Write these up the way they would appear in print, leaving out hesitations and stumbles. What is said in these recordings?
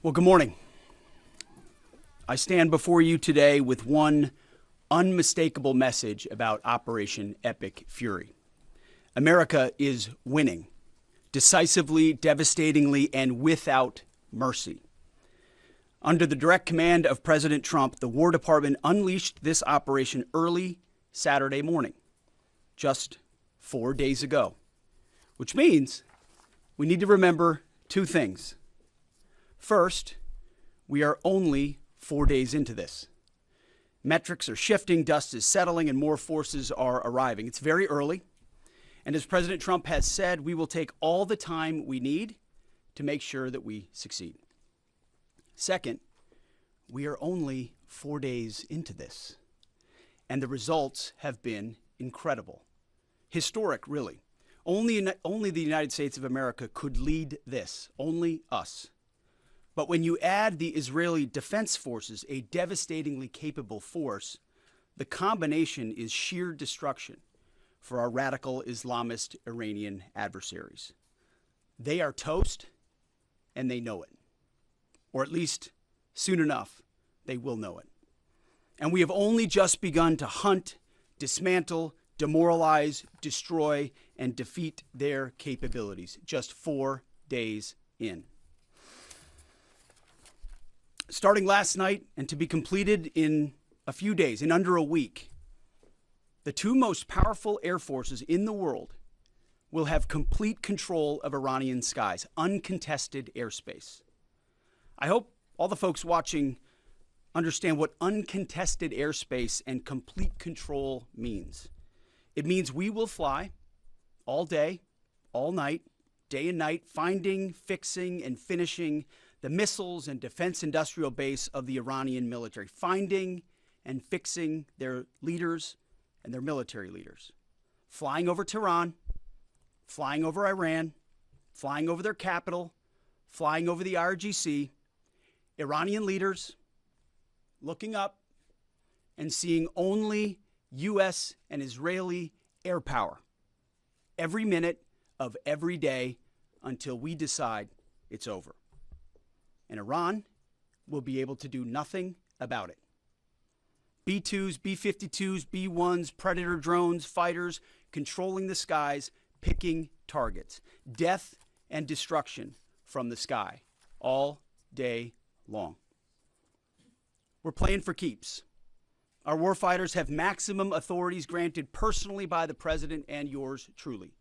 Well, good morning. I stand before you today with one unmistakable message about Operation Epic Fury. America is winning, decisively, devastatingly, and without mercy. Under the direct command of President Trump, the War Department unleashed this operation early Saturday morning, just 4 days ago, which means we need to remember two things. First, we are only 4 days into this. Metrics are shifting, dust is settling, and more forces are arriving. It's very early, and as President Trump has said, we will take all the time we need to make sure that we succeed. Second, we are only 4 days into this, and the results have been incredible. Historic, really. Only the United States of America could lead this, only us. But when you add the Israeli Defense Forces, a devastatingly capable force, the combination is sheer destruction for our radical Islamist Iranian adversaries. They are toast, and they know it. Or at least, soon enough, they will know it. And we have only just begun to hunt, dismantle, demoralize, destroy, and defeat their capabilities, just 4 days in. Starting last night and to be completed in a few days, in under a week, the two most powerful air forces in the world will have complete control of Iranian skies, uncontested airspace. I hope all the folks watching understand what uncontested airspace and complete control means. It means we will fly all day, all night, day and night, finding, fixing, and finishing the missiles and defense industrial base of the Iranian military, finding and fixing their leaders and their military leaders, flying over Tehran, flying over Iran, flying over their capital, flying over the IRGC, Iranian leaders looking up and seeing only U.S. and Israeli air power every minute of every day until we decide it's over. And Iran will be able to do nothing about it. B-2s, B-52s, B-1s, Predator drones, fighters, controlling the skies, picking targets. Death and destruction from the sky all day long. We're playing for keeps. Our warfighters have maximum authorities granted personally by the president and yours truly.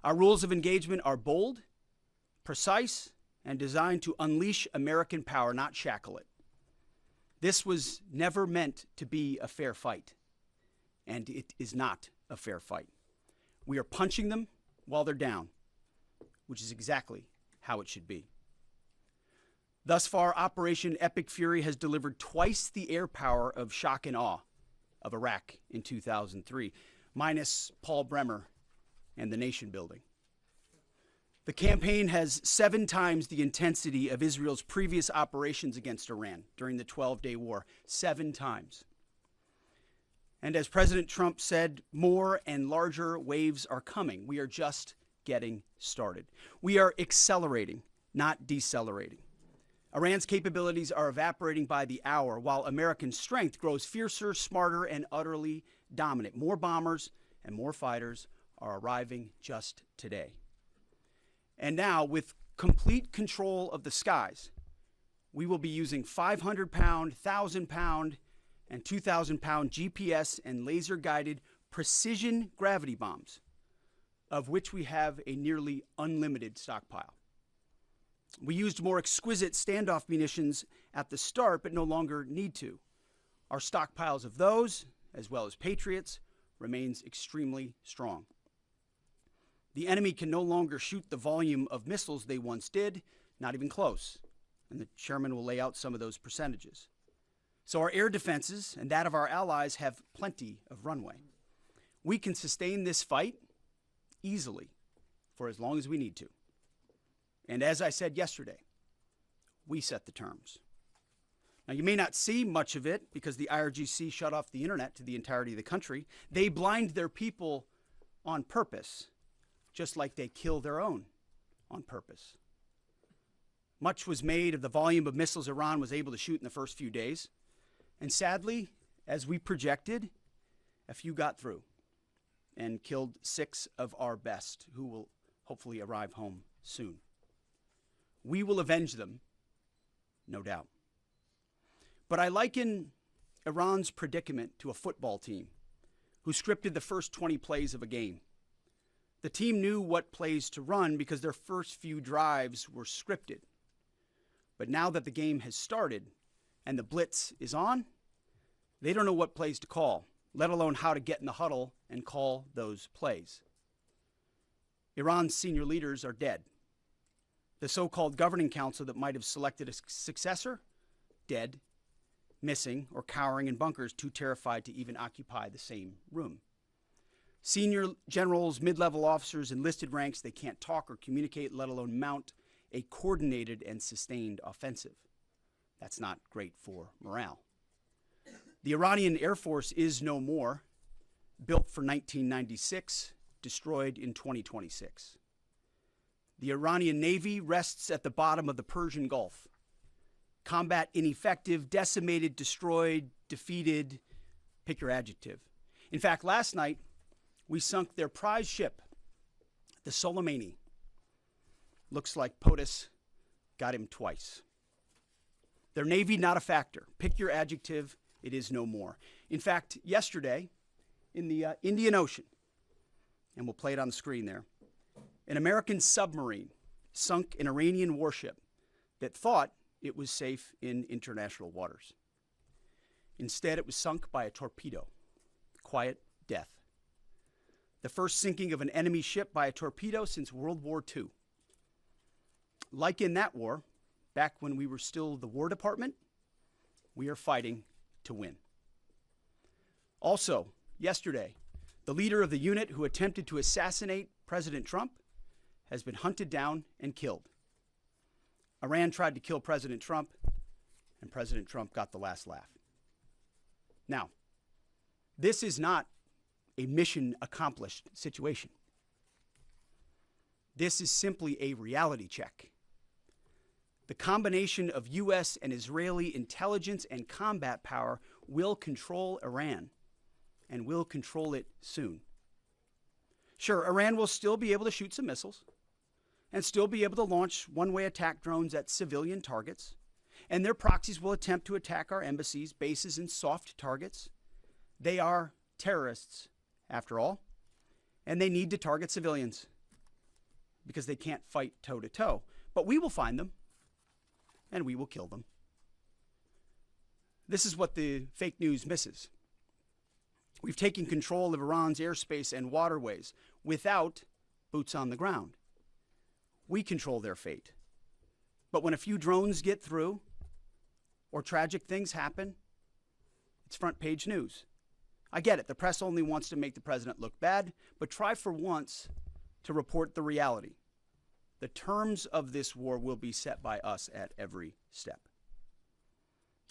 Our rules of engagement are bold, precise, and designed to unleash American power, not shackle it. This was never meant to be a fair fight, and it is not a fair fight. We are punching them while they're down, which is exactly how it should be. Thus far, Operation Epic Fury has delivered twice the air power of shock and awe of Iraq in 2003, minus Paul Bremer and the nation building. The campaign has 7 times the intensity of Israel's previous operations against Iran during the 12-day war. 7 times. And as President Trump said, more and larger waves are coming. We are just getting started. We are accelerating, not decelerating. Iran's capabilities are evaporating by the hour, while American strength grows fiercer, smarter, and utterly dominant. More bombers and more fighters are arriving just today. And now, with complete control of the skies, we will be using 500-pound, 1,000-pound, and 2,000-pound GPS and laser-guided precision gravity bombs, of which we have a nearly unlimited stockpile. We used more exquisite standoff munitions at the start, but no longer need to. Our stockpiles of those, as well as Patriots, remains extremely strong. The enemy can no longer shoot the volume of missiles they once did, not even close. And the chairman will lay out some of those percentages. So our air defenses and that of our allies have plenty of runway. We can sustain this fight easily for as long as we need to. And as I said yesterday, we set the terms. Now, you may not see much of it because the IRGC shut off the internet to the entirety of the country. They blind their people on purpose, just like they kill their own on purpose. Much was made of the volume of missiles Iran was able to shoot in the first few days. And sadly, as we projected, a few got through and killed 6 of our best, who will hopefully arrive home soon. We will avenge them, no doubt. But I liken Iran's predicament to a football team who scripted the first 20 plays of a game. The team knew what plays to run because their first few drives were scripted. But now that the game has started and the blitz is on, they don't know what plays to call, let alone how to get in the huddle and call those plays. Iran's senior leaders are dead. The so-called governing council that might have selected a successor, dead, missing, or cowering in bunkers, too terrified to even occupy the same room. Senior generals, mid-level officers, enlisted ranks, they can't talk or communicate, let alone mount a coordinated and sustained offensive. That's not great for morale. The Iranian Air Force is no more, built for 1996, destroyed in 2026. The Iranian Navy rests at the bottom of the Persian Gulf. Combat ineffective, decimated, destroyed, defeated, pick your adjective. In fact, last night, we sunk their prize ship, the Soleimani. Looks like POTUS got him twice. Their Navy, not a factor. Pick your adjective, it is no more. In fact, yesterday, in the Indian Ocean, and we'll play it on the screen there, an American submarine sunk an Iranian warship that thought it was safe in international waters. Instead, it was sunk by a torpedo. Quiet death. The first sinking of an enemy ship by a torpedo since World War II. Like in that war, back when we were still the War Department, we are fighting to win. Also, yesterday, the leader of the unit who attempted to assassinate President Trump has been hunted down and killed. Iran tried to kill President Trump, and President Trump got the last laugh. Now, this is not a mission accomplished situation. This is simply a reality check. The combination of U.S. and Israeli intelligence and combat power will control Iran, and will control it soon. Sure, Iran will still be able to shoot some missiles and still be able to launch one-way attack drones at civilian targets, and their proxies will attempt to attack our embassies, bases, and soft targets. They are terrorists, after all, and they need to target civilians because they can't fight toe-to-toe. But we will find them, and we will kill them. This is what the fake news misses. We've taken control of Iran's airspace and waterways without boots on the ground. We control their fate. But when a few drones get through or tragic things happen, it's front page news. I get it. The press only wants to make the president look bad, but try for once to report the reality. The terms of this war will be set by us at every step.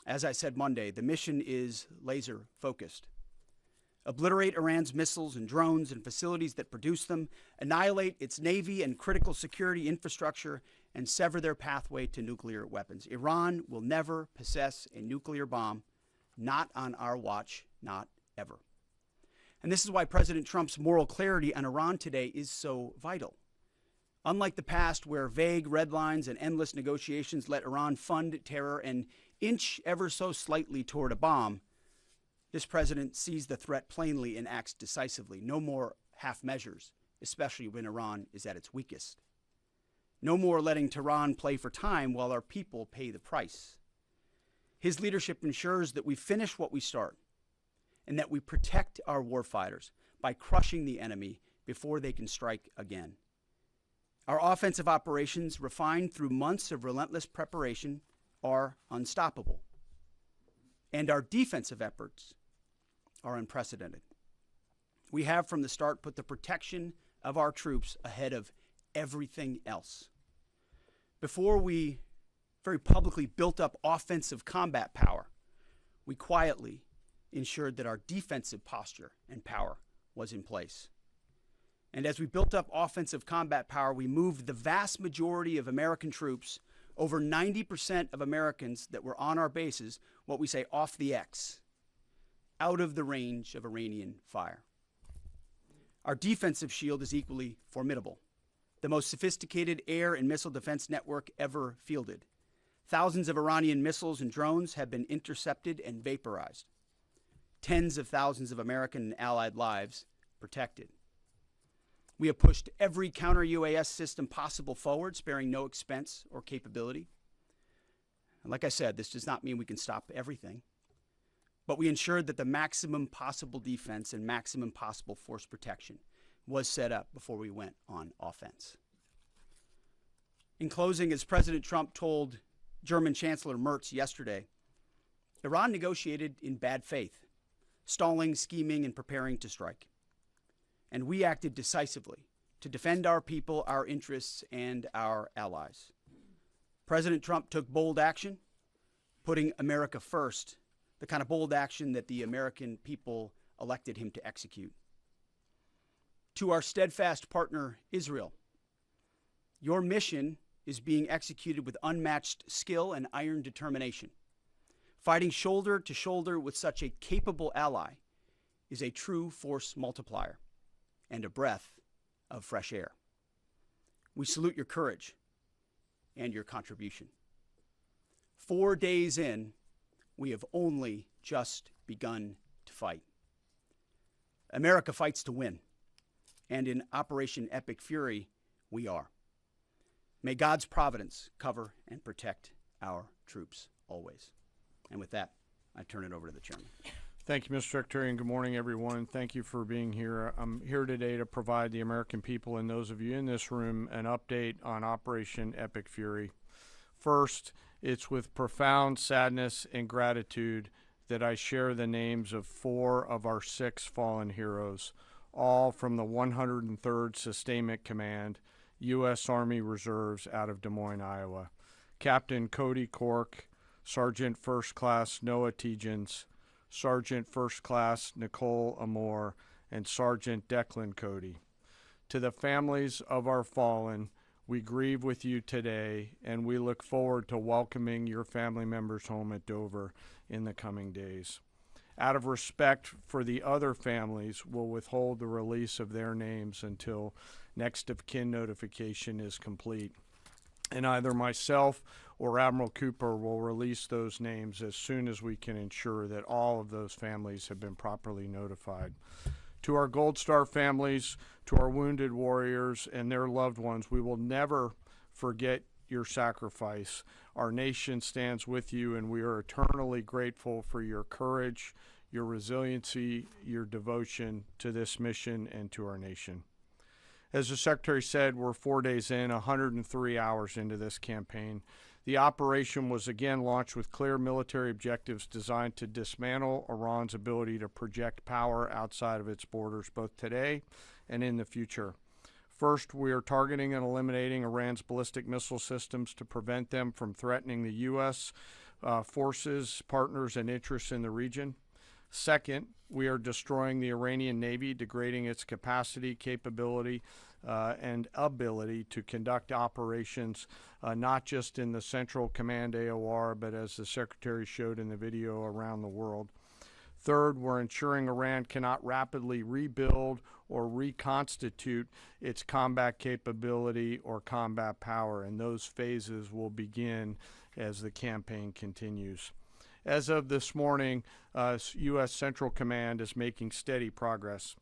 As I said Monday, the mission is laser focused. Obliterate Iran's missiles and drones and facilities that produce them, annihilate its navy and critical security infrastructure, and sever their pathway to nuclear weapons. Iran will never possess a nuclear bomb, not on our watch, not ever. And this is why President Trump's moral clarity on Iran today is so vital. Unlike the past, where vague red lines and endless negotiations let Iran fund terror and inch ever so slightly toward a bomb, this president sees the threat plainly and acts decisively. No more half measures, especially when Iran is at its weakest. No more letting Tehran play for time while our people pay the price. His leadership ensures that we finish what we start and that we protect our warfighters by crushing the enemy before they can strike again. Our offensive operations, refined through months of relentless preparation, are unstoppable. And our defensive efforts are unprecedented. We have from the start put the protection of our troops ahead of everything else. Before we very publicly built up offensive combat power, we quietly ensured that our defensive posture and power was in place. And as we built up offensive combat power, we moved the vast majority of American troops over 90% of Americans that were on our bases, what we say off the X, out of the range of Iranian fire. Our defensive shield is equally formidable, the most sophisticated air and missile defense network ever fielded. Thousands of Iranian missiles and drones have been intercepted and vaporized. Tens of thousands of American and allied lives protected. We have pushed every counter-UAS system possible forward, sparing no expense or capability. And like I said, this does not mean we can stop everything, but we ensured that the maximum possible defense and maximum possible force protection was set up before we went on offense. In closing, as President Trump told German Chancellor Merz yesterday, Iran negotiated in bad faith, stalling, scheming, and preparing to strike. And we acted decisively to defend our people, our interests, and our allies. President Trump took bold action, putting America first, the kind of bold action that the American people elected him to execute. To our steadfast partner, Israel, your mission is being executed with unmatched skill and iron determination. Fighting shoulder to shoulder with such a capable ally is a true force multiplier and a breath of fresh air. We salute your courage and your contribution. 4 days in, we have only just begun to fight. America fights to win, and in Operation Epic Fury, we are. May God's providence cover and protect our troops always. And with that, I turn it over to the chairman. Thank you, Mr. Secretary, and good morning, everyone. Thank you for being here. I'm here today to provide the American people and those of you in this room an update on Operation Epic Fury. First, it's with profound sadness and gratitude that I share the names of 4 of our 6 fallen heroes, all from the 103rd Sustainment Command, U.S. Army Reserves out of Des Moines, Iowa. Captain Cody Cork, Sergeant First Class Noah Tegens, Sergeant First Class Nicole Amore, and Sergeant Declan Cody. To the families of our fallen, we grieve with you today, and we look forward to welcoming your family members home at Dover in the coming days. Out of respect for the other families, we'll withhold the release of their names until next of kin notification is complete. And either myself or Admiral Cooper will release those names as soon as we can ensure that all of those families have been properly notified. To our Gold Star families, to our wounded warriors and their loved ones, we will never forget your sacrifice. Our nation stands with you, and we are eternally grateful for your courage, your resiliency, your devotion to this mission and to our nation. As the Secretary said, we're 4 days in, 103 hours into this campaign. The operation was again launched with clear military objectives designed to dismantle Iran's ability to project power outside of its borders, both today and in the future. First, we are targeting and eliminating Iran's ballistic missile systems to prevent them from threatening the U.S. Forces, partners, and interests in the region. Second, we are destroying the Iranian Navy, degrading its capacity, capability, and ability to conduct operations, not just in the Central Command AOR, but as the Secretary showed in the video, around the world. Third, we're ensuring Iran cannot rapidly rebuild or reconstitute its combat capability or combat power, and those phases will begin as the campaign continues. As of this morning, U.S. Central Command is making steady progress.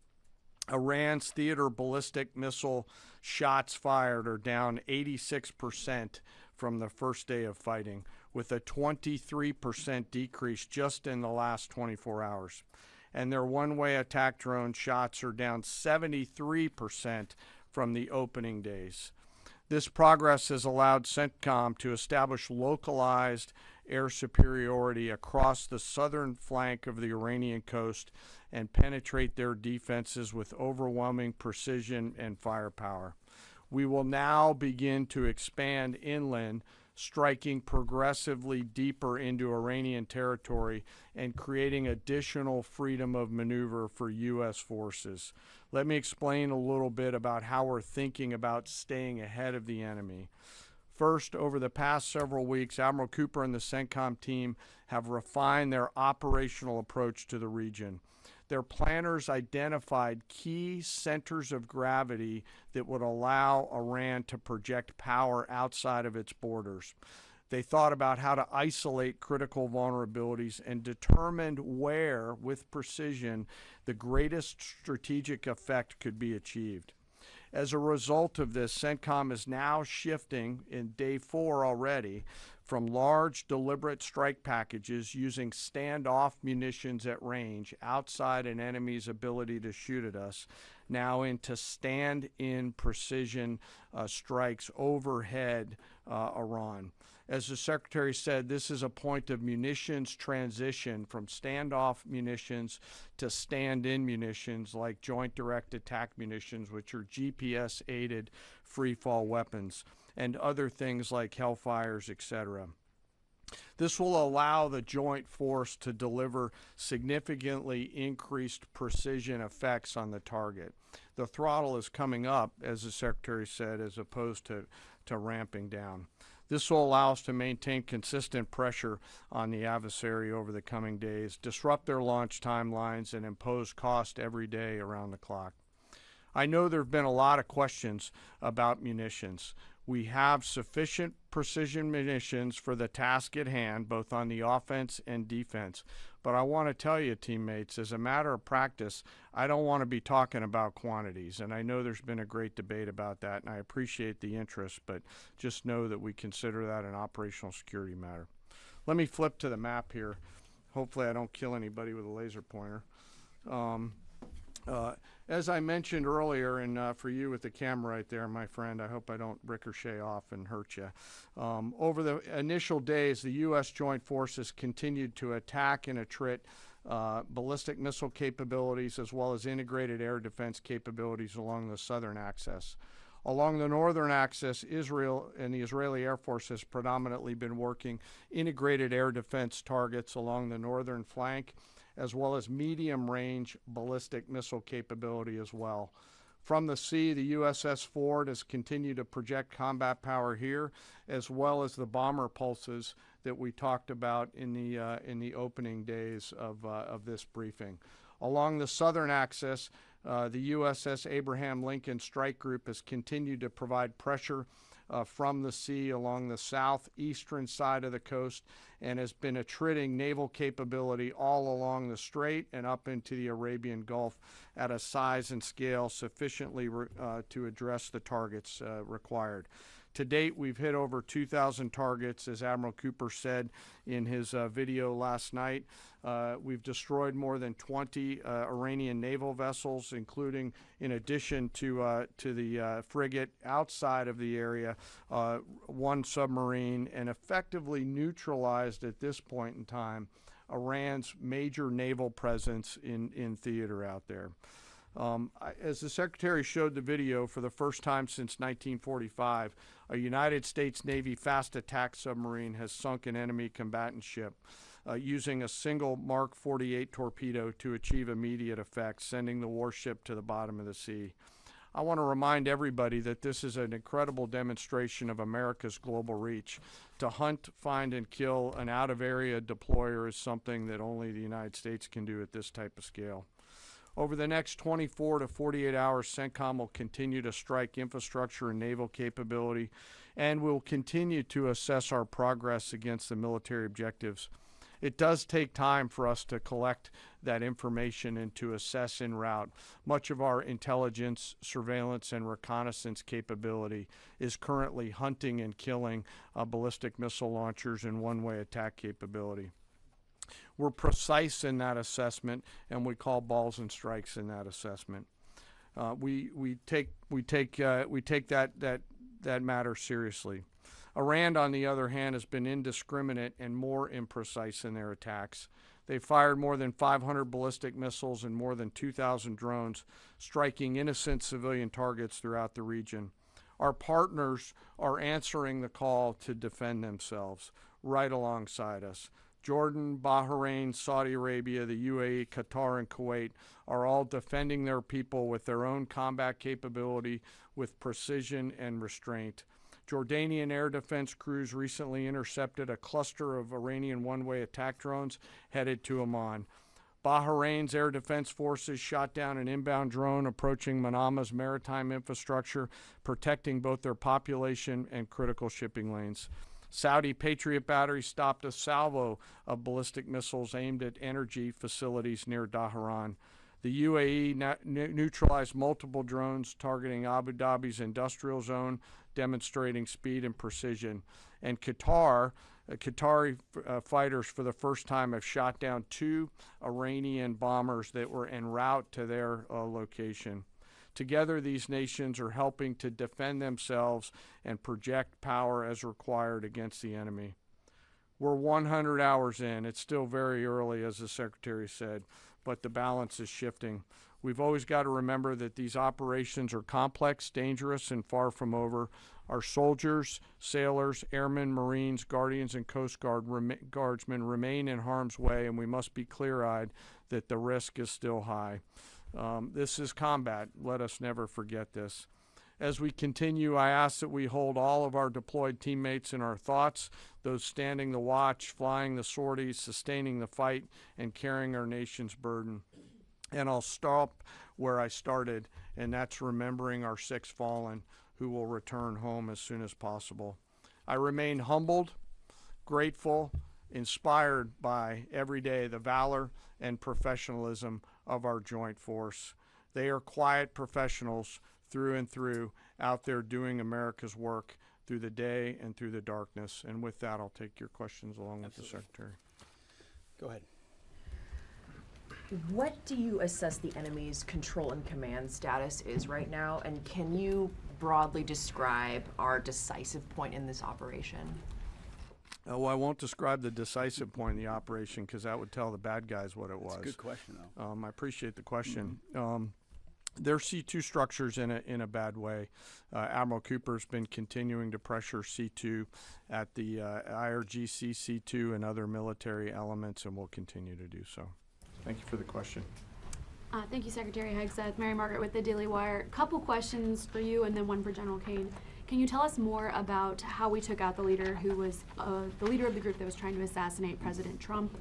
Iran's theater ballistic missile shots fired are down 86% from the first day of fighting, with a 23% decrease just in the last 24 hours. And their one-way attack drone shots are down 73% from the opening days. This progress has allowed CENTCOM to establish localized air superiority across the southern flank of the Iranian coast and penetrate their defenses with overwhelming precision and firepower. We will now begin to expand inland, striking progressively deeper into Iranian territory and creating additional freedom of maneuver for U.S. forces. Let me explain a little bit about how we're thinking about staying ahead of the enemy. First, over the past several weeks, Admiral Cooper and the CENTCOM team have refined their operational approach to the region. Their planners identified key centers of gravity that would allow Iran to project power outside of its borders. They thought about how to isolate critical vulnerabilities and determined where, with precision, the greatest strategic effect could be achieved. As a result of this, CENTCOM is now shifting in day 4 already from large, deliberate strike packages using standoff munitions at range outside an enemy's ability to shoot at us, now into stand-in precision strikes overhead Iran. As the Secretary said, this is a point of munitions transition from standoff munitions to stand-in munitions like Joint Direct Attack munitions, which are GPS-aided free-fall weapons, and other things like Hellfires, etc. This will allow the joint force to deliver significantly increased precision effects on the target. The throttle is coming up, as the Secretary said, as opposed to ramping down. This will allow us to maintain consistent pressure on the adversary over the coming days, disrupt their launch timelines, and impose cost every day around the clock. I know there have been a lot of questions about munitions. We have sufficient precision munitions for the task at hand, both on the offense and defense. But I want to tell you, teammates, as a matter of practice, I don't want to be talking about quantities. And I know there's been a great debate about that, and I appreciate the interest, but just know that we consider that an operational security matter. Let me flip to the map here. Hopefully I don't kill anybody with a laser pointer. As I mentioned earlier, and for you with the camera right there, my friend, I hope I don't ricochet off and hurt you. Over the initial days, the U.S. Joint Forces continued to attack and attrit ballistic missile capabilities as well as integrated air defense capabilities along the southern axis. Along the northern axis, Israel and the Israeli Air Force has predominantly been working integrated air defense targets along the northern flank, as well as medium-range ballistic missile capability as well. From the sea, the USS Ford has continued to project combat power here, as well as the bomber pulses that we talked about in the opening days of this briefing. Along the southern axis, the USS Abraham Lincoln Strike Group has continued to provide pressure from the sea along the southeastern side of the coast and has been attriting naval capability all along the strait and up into the Arabian Gulf at a size and scale sufficiently to address the targets required. To date, we've hit over 2,000 targets, as Admiral Cooper said in his video last night. We've destroyed more than 20 Iranian naval vessels, including, in addition to the frigate outside of the area, 1 submarine, and effectively neutralized at this point in time Iran's major naval presence in theater out there. As the Secretary showed the video, for the first time since 1945, a United States Navy fast attack submarine has sunk an enemy combatant ship using a single Mark 48 torpedo to achieve immediate effect, sending the warship to the bottom of the sea. I want to remind everybody that this is an incredible demonstration of America's global reach. To hunt, find, and kill an out-of-area deployer is something that only the United States can do at this type of scale. Over the next 24 to 48 hours, CENTCOM will continue to strike infrastructure and naval capability, and will continue to assess our progress against the military objectives. It does take time for us to collect that information and to assess en route. Much of our intelligence, surveillance, and reconnaissance capability is currently hunting and killing ballistic missile launchers and one-way attack capability. We're precise in that assessment, and we call balls and strikes in that assessment. We take that matter seriously. Iran, on the other hand, has been indiscriminate and more imprecise in their attacks. They fired more than 500 ballistic missiles and more than 2,000 drones, striking innocent civilian targets throughout the region. Our partners are answering the call to defend themselves right alongside us. Jordan, Bahrain, Saudi Arabia, the UAE, Qatar, and Kuwait are all defending their people with their own combat capability, with precision and restraint. Jordanian air defense crews recently intercepted a cluster of Iranian one-way attack drones headed to Amman. Bahrain's air defense forces shot down an inbound drone approaching Manama's maritime infrastructure, protecting both their population and critical shipping lanes. Saudi Patriot batteries stopped a salvo of ballistic missiles aimed at energy facilities near Dhahran. The UAE neutralized multiple drones targeting Abu Dhabi's industrial zone, demonstrating speed and precision. And Qatari fighters for the first time have shot down 2 Iranian bombers that were en route to their location. Together, these nations are helping to defend themselves and project power as required against the enemy. We're 100 hours in. It's still very early, as the Secretary said, but the balance is shifting. We've always got to remember that these operations are complex, dangerous, and far from over. Our soldiers, sailors, airmen, Marines, Guardians, and Coast Guardsmen remain in harm's way, and we must be clear-eyed that the risk is still high. This is combat. Let us never forget this. As we continue, I ask that we hold all of our deployed teammates in our thoughts, those standing the watch, flying the sorties, sustaining the fight, and carrying our nation's burden. And I'll stop where I started, and that's remembering our 6 fallen who will return home as soon as possible. I remain humbled, grateful, inspired by every day the valor and professionalism of our joint force. They are quiet professionals through and through, out there doing America's work through the day and through the darkness. And with that, I'll take your questions along with the Secretary. Go ahead. What do you assess the enemy's control and command status is right now? And can you broadly describe our decisive point in this operation? Well, I won't describe the decisive point in the operation because that would tell the bad guys what it was. That's a good question, though. I appreciate the question. Their C2 structures in a bad way. Admiral Cooper's been continuing to pressure C2 at the IRGC C2 and other military elements, and will continue to do so. Thank you for the question. Thank you, Secretary Hegseth. Mary Margaret with the Daily Wire. Couple questions for you and then one for General Kane. Can you tell us more about how we took out the leader who was the leader of the group that was trying to assassinate President Trump?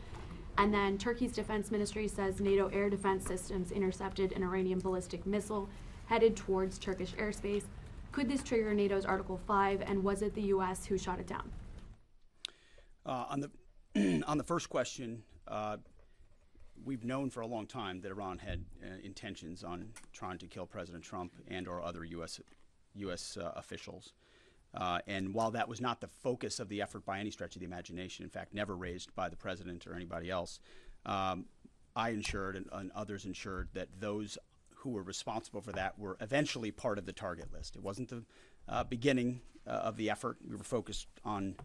And then Turkey's defense ministry says NATO air defense systems intercepted an Iranian ballistic missile headed towards Turkish airspace. Could this trigger NATO's Article 5, and was it the U.S. who shot it down? On the first question, we've known for a long time that Iran had intentions on trying to kill President Trump and or other U.S. Officials. And while that was not the focus of the effort by any stretch of the imagination, in fact, never raised by the president or anybody else, I ensured and others ensured that those who were responsible for that were eventually part of the target list. It wasn't the beginning of the effort. We were focused on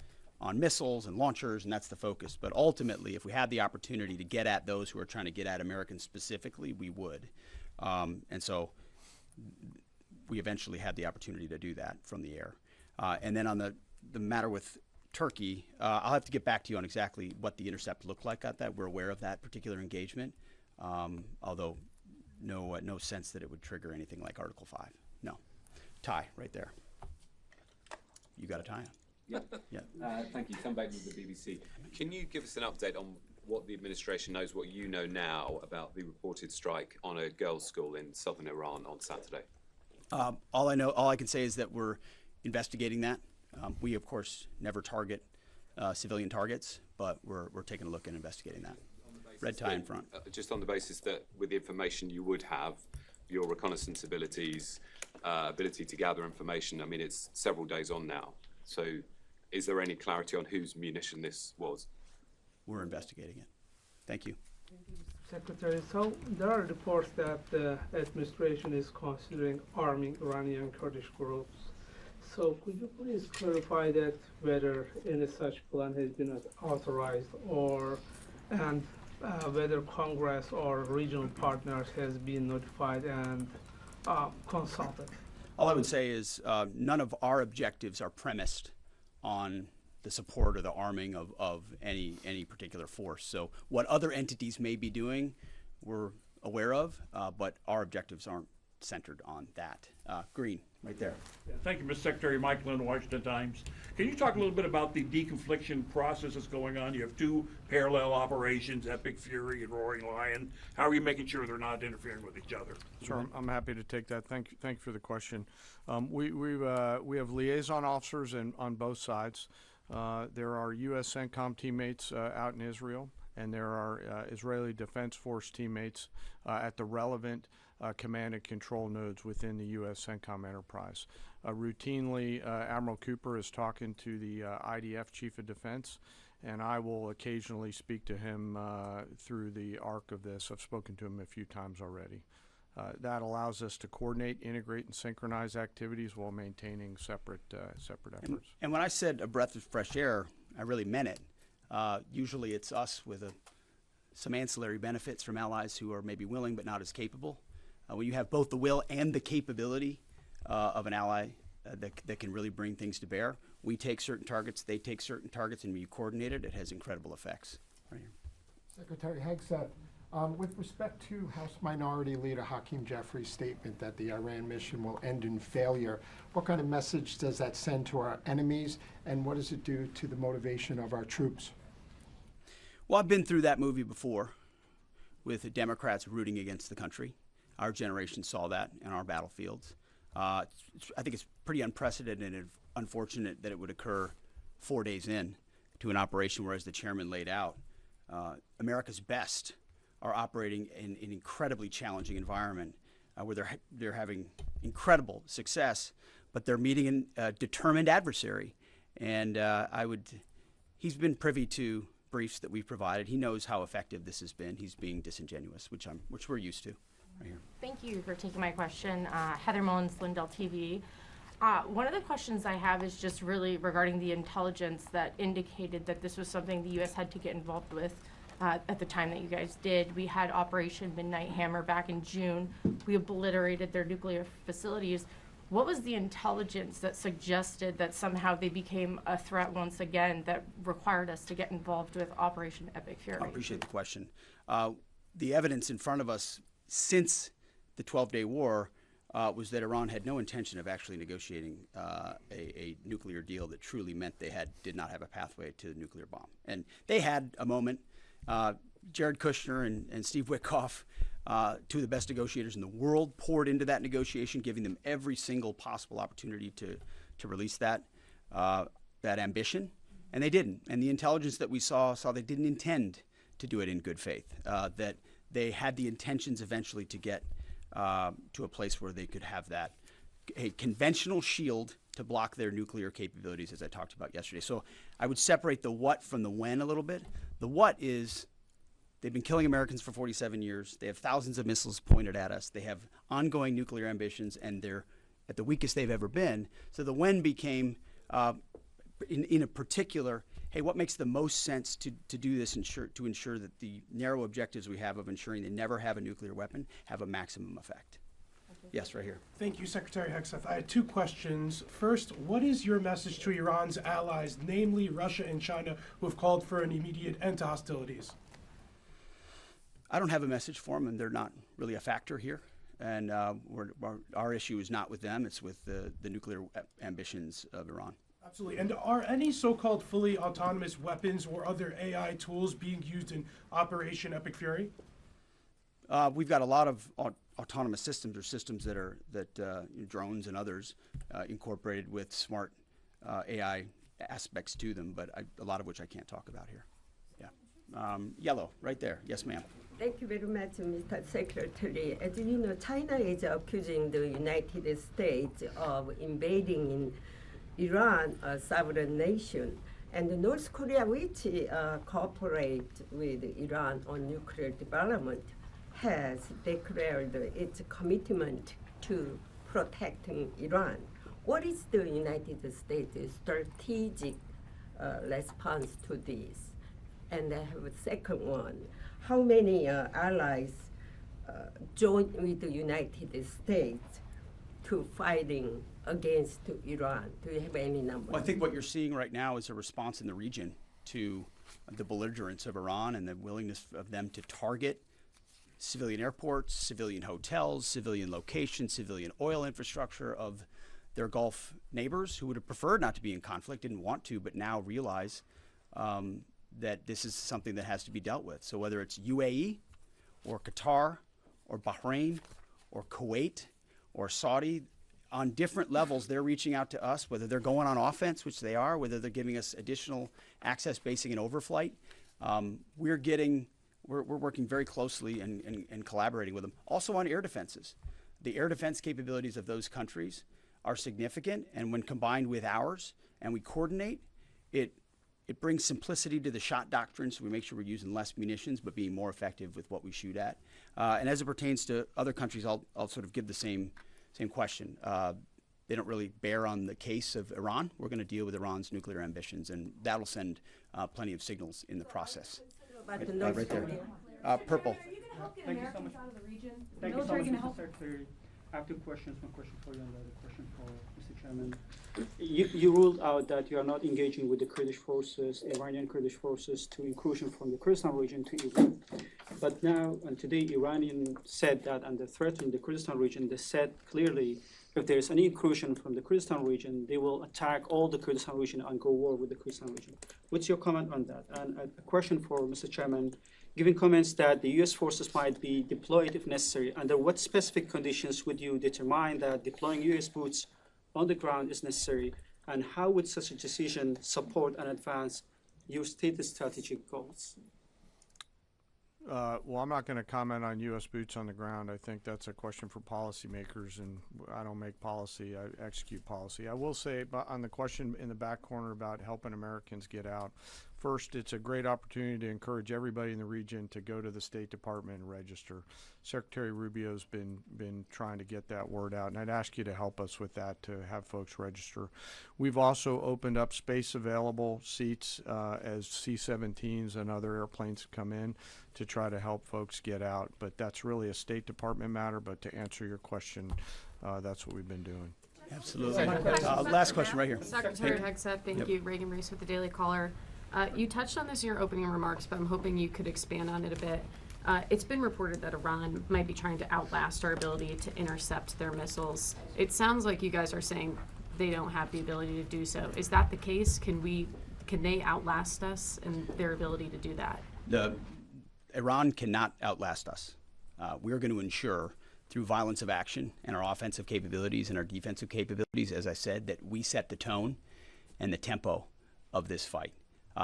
missiles and launchers, and that's the focus. But ultimately, if we had the opportunity to get at those who are trying to get at Americans specifically, we would. And so we eventually had the opportunity to do that from the air. And then on the matter with Turkey, I'll have to get back to you on exactly what the intercept looked like at that. We're aware of that particular engagement, although no sense that it would trigger anything like Article 5. No. Tie right there. You got a tie on. Yeah. Thank you. Tom Bateman with the BBC. Can you give us an update on what the administration knows, what you know now about the reported strike on a girls' school in southern Iran on Saturday? All I can say is that we're investigating that. We, of course, never target civilian targets, but we're taking a look and investigating that. Red tie in front. Just on the basis that with the information you would have, your reconnaissance abilities, ability to gather information, I mean, it's several days on now. So is there any clarity on whose munition this was? We're investigating it. Thank you. Secretary, so there are reports that the administration is considering arming Iranian Kurdish groups. So could you please clarify that whether any such plan has been authorized and whether Congress or regional partners has been notified and consulted? All I would say is none of our objectives are premised on the support or the arming of any particular force. So what other entities may be doing, we're aware of, but our objectives aren't centered on that. Green, right there. Yeah, thank you, Mr. Secretary. Mike Lynn, Washington Times. Can you talk a little bit about the deconfliction process that's going on? You have two parallel operations, Epic Fury and Roaring Lion. How are you making sure they're not interfering with each other? Sure, I'm happy to take that. Thank you for the question. We have liaison officers on both sides. There are U.S. CENTCOM teammates out in Israel, and there are Israeli Defense Force teammates at the relevant command and control nodes within the U.S. CENTCOM enterprise. Routinely, Admiral Cooper is talking to the IDF Chief of Defense, and I will occasionally speak to him through the arc of this. I've spoken to him a few times already. That allows us to coordinate, integrate, and synchronize activities while maintaining separate efforts. And when I said a breath of fresh air, I really meant it. Usually it's us with some ancillary benefits from allies who are maybe willing but not as capable. When you have both the will and the capability of an ally that can really bring things to bear, we take certain targets, they take certain targets, and we coordinate it. It has incredible effects. Right here. Secretary Hegseth, with respect to House Minority Leader Hakeem Jeffries' statement that the Iran mission will end in failure, what kind of message does that send to our enemies, and what does it do to the motivation of our troops? Well, I've been through that movie before with the Democrats rooting against the country. Our generation saw that in our battlefields. I think it's pretty unprecedented and unfortunate that it would occur 4 days in to an operation where, as the chairman laid out, America's best are operating in an incredibly challenging environment where they're having incredible success, but they're meeting a determined adversary. And he's been privy to briefs that we've provided. He knows how effective this has been. He's being disingenuous, which we're used to. Right here. Thank you for taking my question. Heather Mullins, Lindell TV. One of the questions I have is just really regarding the intelligence that indicated that this was something the U.S. had to get involved with at the time that you guys did. We had Operation Midnight Hammer back in June. We obliterated their nuclear facilities. What was the intelligence that suggested that somehow they became a threat once again that required us to get involved with Operation Epic Fury? I appreciate the question. The evidence in front of us since the 12-day war was that Iran had no intention of actually negotiating a nuclear deal that truly meant they did not have a pathway to the nuclear bomb. And they had a moment. Jared Kushner and Steve Witkoff, two of the best negotiators in the world, poured into that negotiation, giving them every single possible opportunity to release that ambition, and they didn't. And the intelligence that we saw they didn't intend to do it in good faith, that they had the intentions eventually to get to a place where they could have a conventional shield to block their nuclear capabilities, as I talked about yesterday. So I would separate the what from the when a little bit. The what is they've been killing Americans for 47 years. They have thousands of missiles pointed at us. They have ongoing nuclear ambitions, and they're at the weakest they've ever been. So the when became, in a particular, hey, what makes the most sense to do this to ensure that the narrow objectives we have of ensuring they never have a nuclear weapon have a maximum effect? Yes, right here. Thank you, Secretary Hegseth. I had two questions. First, what is your message to Iran's allies, namely Russia and China, who have called for an immediate end to hostilities? I don't have a message for them, and they're not really a factor here. And our issue is not with them. It's with the nuclear ambitions of Iran. Absolutely. And are any so-called fully autonomous weapons or other AI tools being used in Operation Epic Fury? We've got a lot of autonomous systems, or systems that drones and others incorporated with smart AI aspects to them, but a lot of which I can't talk about here. Yeah. Yellow, right there. Yes, ma'am. Thank you very much, Mr. Secretary. As you know, China is accusing the United States of invading in Iran, a sovereign nation, and North Korea, which cooperates with Iran on nuclear development, has declared its commitment to protecting Iran. What is the United States' strategic response to this? And I have a second one. How many allies join with the United States to fighting against Iran? Do you have any numbers? Well, I think what you're seeing right now is a response in the region to the belligerence of Iran and the willingness of them to target civilian airports, civilian hotels, civilian locations, civilian oil infrastructure of their Gulf neighbors who would have preferred not to be in conflict, didn't want to, but now realize that this is something that has to be dealt with. So whether it's UAE or Qatar or Bahrain or Kuwait or Saudi, on different levels, they're reaching out to us, whether they're going on offense, which they are, whether they're giving us additional access, basing, and overflight. We're working very closely and collaborating with them. Also on air defenses. The air defense capabilities of those countries are significant, and when combined with ours and we coordinate, it brings simplicity to the shot doctrine, so we make sure we're using less munitions but being more effective with what we shoot at. And as it pertains to other countries, I'll sort of give the same question. They don't really bear on the case of Iran. We're going to deal with Iran's nuclear ambitions, and that'll send plenty of signals in the process. Right there. Purple. Are you going to help get Americans out of the region? The Thank you so military much, going to Mr. help? Secretary. I have two questions. One question for you and the other question for Mr. Chairman. You ruled out that you are not engaging with the Kurdish forces, Iranian Kurdish forces, to incursion from the Kurdistan region to Iran. But now, and today, Iranian said that under threatening the Kurdistan region, they said clearly if there is any incursion from the Kurdistan region, they will attack all the Kurdistan region and go war with the Kurdistan region. What's your comment on that? And a question for Mr. Chairman. Given comments that the U.S. forces might be deployed if necessary, under what specific conditions would you determine that deploying U.S. boots on the ground is necessary, and how would such a decision support and advance your stated strategic goals? Well, I'm not going to comment on U.S. boots on the ground. I think that's a question for policymakers, and I don't make policy, I execute policy. I will say on the question in the back corner about helping Americans get out, first, it's a great opportunity to encourage everybody in the region to go to the State Department and register. Secretary Rubio's been trying to get that word out, and I'd ask you to help us with that, to have folks register. We've also opened up space available seats as C-17s and other airplanes come in to try to help folks get out. But that's really a State Department matter, but to answer your question, that's what we've been doing. Absolutely. Last question right here. Secretary Hegseth, thank you. Reagan Reese with the Daily Caller. You touched on this in your opening remarks, but I'm hoping you could expand on it a bit. It's been reported that Iran might be trying to outlast our ability to intercept their missiles. It sounds like you guys are saying they don't have the ability to do so. Is that the case? Can they outlast us in their ability to do that? Iran cannot outlast us. We're going to ensure through violence of action and our offensive capabilities and our defensive capabilities, as I said, that we set the tone and the tempo of this fight.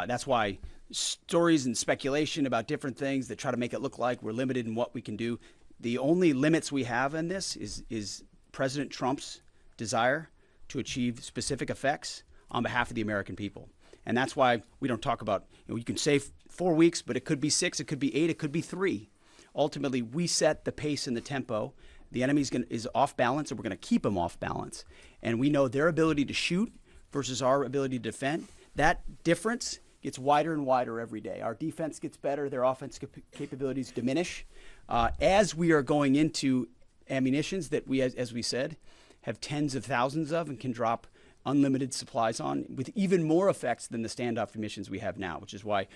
That's why stories and speculation about different things that try to make it look like we're limited in what we can do. The only limits we have in this is President Trump's desire to achieve specific effects on behalf of the American people. And that's why we don't talk about, you can say 4 weeks, but it could be 6, it could be 8, it could be 3. Ultimately, we set the pace and the tempo. The enemy is off balance, and we're going to keep them off balance. And we know their ability to shoot versus our ability to defend. That difference gets wider and wider every day. Our defense gets better, their offense capabilities diminish. As we are going into ammunitions that we, as we said, have tens of thousands of and can drop unlimited supplies on with even more effects than the standoff munitions we have now, which is why